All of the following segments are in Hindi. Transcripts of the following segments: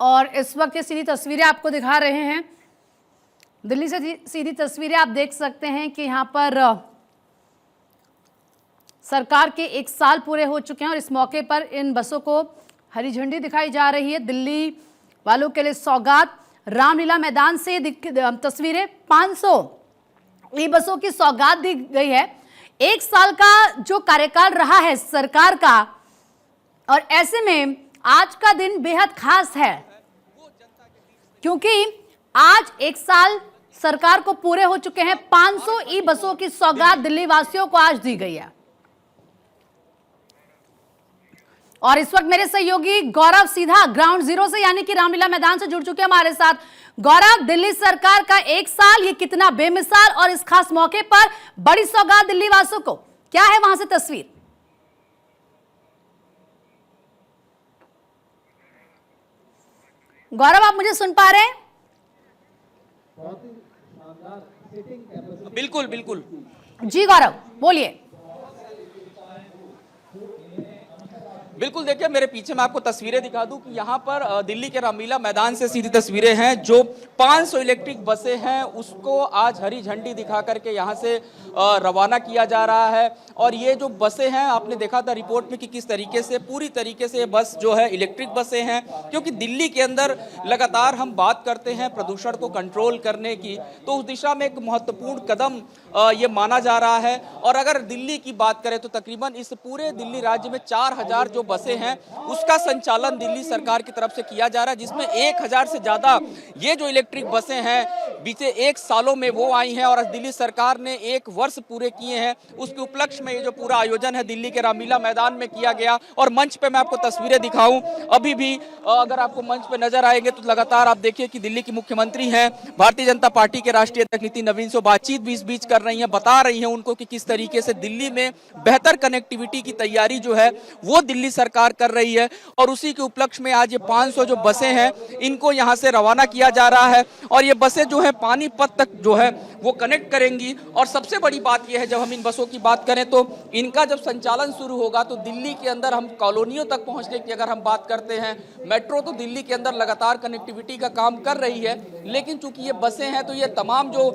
और इस वक्त ये सीधी तस्वीरें आपको दिखा रहे हैं। दिल्ली से सीधी तस्वीरें आप देख सकते हैं कि यहाँ पर सरकार के 1 साल पूरे हो चुके हैं और इस मौके पर इन बसों को हरी झंडी दिखाई जा रही है। दिल्ली वालों के लिए सौगात, रामलीला मैदान से तस्वीरें 500 ई बसों की सौगात दी गई है। 1 साल का जो कार्यकाल रहा है सरकार का, और ऐसे में आज का दिन बेहद खास है क्योंकि आज 1 साल सरकार को पूरे हो चुके हैं। 500 ई बसों की सौगात दिल्ली वासियों को आज दी गई है। और इस वक्त मेरे सहयोगी गौरव सीधा ग्राउंड जीरो से यानी कि रामलीला मैदान से जुड़ चुके हैं हमारे साथ। गौरव, दिल्ली सरकार का 1 साल, ये कितना बेमिसाल और इस खास मौके पर बड़ी सौगात दिल्ली वासियों को, क्या है वहां से तस्वीर? गौरव, आप मुझे सुन पा रहे हैं? बिल्कुल बिल्कुल जी गौरव, बोलिए। बिल्कुल, देखिए मेरे पीछे मैं आपको तस्वीरें दिखा दूं कि यहाँ पर दिल्ली के रामलीला मैदान से सीधी तस्वीरें हैं। जो 500 इलेक्ट्रिक बसें हैं उसको आज हरी झंडी दिखा करके यहाँ से रवाना किया जा रहा है। और ये जो बसें हैं, आपने देखा था रिपोर्ट में कि किस तरीके से पूरी तरीके से बस जो है इलेक्ट्रिक बसें हैं, क्योंकि दिल्ली के अंदर लगातार हम बात करते हैं प्रदूषण को कंट्रोल करने की, तो उस दिशा में एक महत्वपूर्ण कदम ये माना जा रहा है। और अगर दिल्ली की बात करें तो तकरीबन इस पूरे दिल्ली राज्य में 4000 जो बसें हैं उसका संचालन दिल्ली सरकार की तरफ से किया जा रहा है, जिसमें 1000 से ज्यादा ये जो इलेक्ट्रिक बसें हैं बीते 1 सालों में वो आई हैं। और आज दिल्ली सरकार ने 1 वर्ष पूरे किए हैं, उसके उपलक्ष्य में ये जो पूरा आयोजन है दिल्ली के रामलीला मैदान में किया गया। और मंच पे मैं आपको तस्वीरें दिखाऊं, अभी भी अगर आपको मंच पे नजर आएंगे तो लगातार आप देखिए कि दिल्ली की मुख्यमंत्री हैं, भारतीय जनता पार्टी के राष्ट्रीय अध्यक्ष नितिन नवीन से बातचीत भी इस बीच कर रही हैं, बता रही हैं उनको कि किस तरीके से दिल्ली में बेहतर कनेक्टिविटी की तैयारी जो है वो दिल्ली सरकार कर रही है। और उसी के उपलक्ष्य में आज ये 500 जो बसें हैं इनको यहां से रवाना किया जा रहा है। और ये बसें जो है पानीपत तक जो है वो कनेक्ट करेंगी। और सबसे बड़ी बात यह है, जब हम इन बसों की बात करें तो इनका जब संचालन शुरू होगा तो दिल्ली के अंदर हम कॉलोनियों तक पहुंचने की अगर हम बात करते हैं, मेट्रो तो दिल्ली के अंदर लगातार कनेक्टिविटी का काम कर रही है, लेकिन चूंकि ये बसें हैं तो ये तमाम जो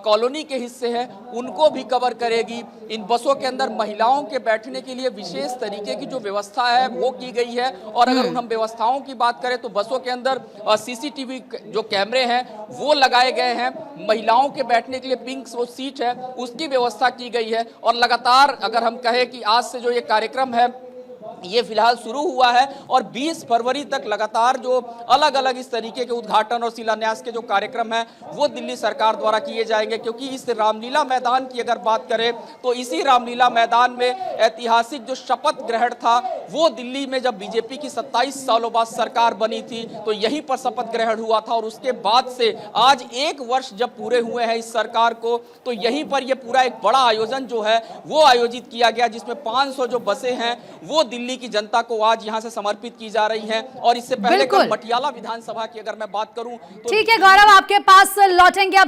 कॉलोनी के हिस्से हैं उनको भी कवर करेगी। इन बसों के अंदर महिलाओं के बैठने के लिए विशेष तरीके की जो व्यवस्था है वो की गई है। और अगर हम व्यवस्थाओं की बात करें तो बसों के अंदर सीसीटीवी जो कैमरे हैं वो लगाए गए हैं, महिलाओं के बैठने के लिए पिंक वो सीट है उसकी व्यवस्था की गई है। और लगातार अगर हम कहें कि आज से जो ये कार्यक्रम है ये फिलहाल शुरू हुआ है और 20 फरवरी तक लगातार जो अलग अलग इस तरीके के उद्घाटन और शिलान्यास के जो कार्यक्रम है वो दिल्ली सरकार द्वारा किए जाएंगे। क्योंकि इस रामलीला मैदान की अगर बात करें तो इसी रामलीला मैदान में ऐतिहासिक जो शपथ ग्रहण था वो दिल्ली में जब बीजेपी की 27 सालों बाद सरकार बनी थी तो यहीं पर शपथ ग्रहण हुआ था। और उसके बाद से आज 1 वर्ष जब पूरे हुए हैं इस सरकार को, तो यहीं पर यह पूरा एक बड़ा आयोजन जो है वो आयोजित किया गया, जिसमें 500 जो बसें हैं वो दिल्ली की जनता को आज यहां से समर्पित की जा रही हैं। और इससे पहले कल पटियाला विधानसभा की अगर मैं बात करूं तो ठीक है गौरव, आपके पास लौटेंगे।